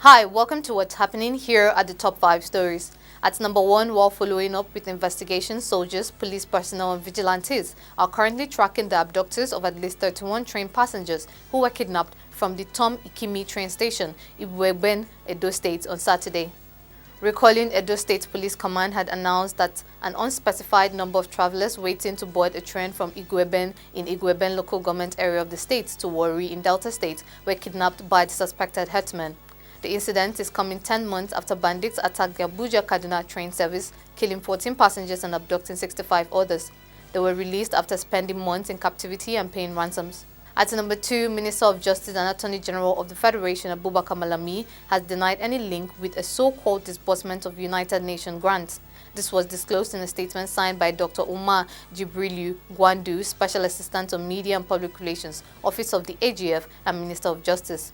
Hi, welcome to what's happening. Here are the top 5 stories. At number 1, while following up with investigations, soldiers, police personnel and vigilantes are currently tracking the abductors of at least 31 train passengers who were kidnapped from the Tom Ikimi Train Station, Igueben, Edo State on Saturday. Recalling, Edo State Police Command had announced that an unspecified number of travelers waiting to board a train from Igueben in Igueben local government area of the state to Warri in Delta State were kidnapped by the suspected herdsmen. The incident is coming 10 months after bandits attacked the Abuja-Kaduna train service, killing 14 passengers and abducting 65 others. They were released after spending months in captivity and paying ransoms. At number 2, Minister of Justice and Attorney General of the Federation, Abubakar Malami, has denied any link with a so-called disbursement of United Nations grants. This was disclosed in a statement signed by Dr. Umar Jibrilu Gwandu, Special Assistant on Media and Public Relations, Office of the AGF and Minister of Justice.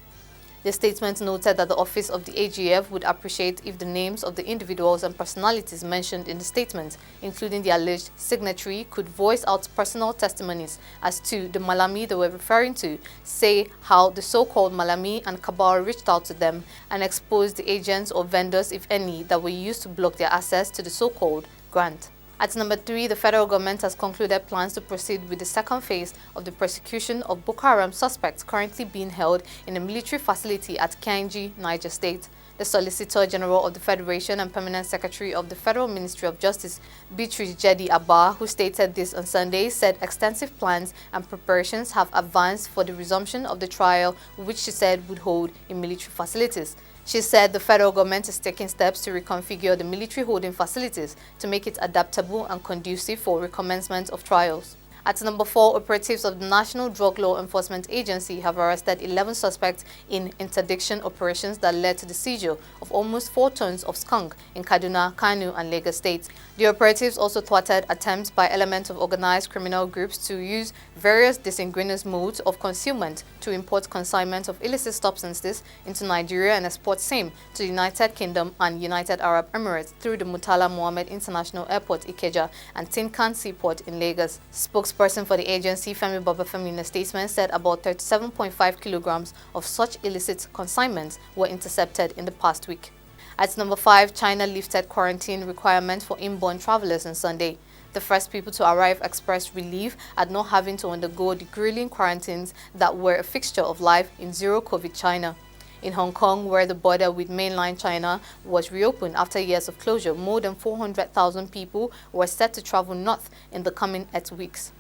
The statement noted that the Office of the AGF would appreciate if the names of the individuals and personalities mentioned in the statement, including the alleged signatory, could voice out personal testimonies as to the Malami they were referring to, say how the so-called Malami and Cabal reached out to them and exposed the agents or vendors, if any, that were used to block their access to the so-called grant. At number 3, the federal government has concluded plans to proceed with the second phase of the prosecution of Boko Haram suspects currently being held in a military facility at Kainji, Niger State. The Solicitor General of the Federation and Permanent Secretary of the Federal Ministry of Justice, Beatrice Jedi Abba, who stated this on Sunday, said extensive plans and preparations have advanced for the resumption of the trial, which she said would hold in military facilities. She said the federal government is taking steps to reconfigure the military holding facilities to make it adaptable and conducive for recommencement of trials. At number 4, operatives of the National Drug Law Enforcement Agency have arrested 11 suspects in interdiction operations that led to the seizure of almost 4 tons of skunk in Kaduna, Kano and Lagos states. The operatives also thwarted attempts by elements of organized criminal groups to use various disingenuous modes of concealment to import consignment of illicit substances into Nigeria and export same to the United Kingdom and United Arab Emirates through the Murtala Mohammed International Airport, Ikeja, and Tinkan Seaport in Lagos. Spokesperson for the agency, Femi Babafemi, in a statement said about 37.5 kilograms of such illicit consignments were intercepted in the past week. At number 5, China lifted quarantine requirements for inbound travelers on Sunday. The first people to arrive expressed relief at not having to undergo the grueling quarantines that were a fixture of life in zero-COVID China. In Hong Kong, where the border with mainland China was reopened after years of closure, more than 400,000 people were set to travel north in the coming 8 weeks.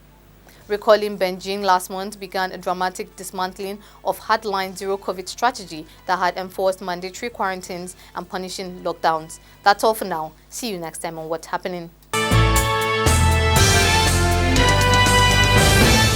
Recalling, Beijing last month began a dramatic dismantling of hardline zero-COVID strategy that had enforced mandatory quarantines and punishing lockdowns. That's all for now. See you next time on What's Happening.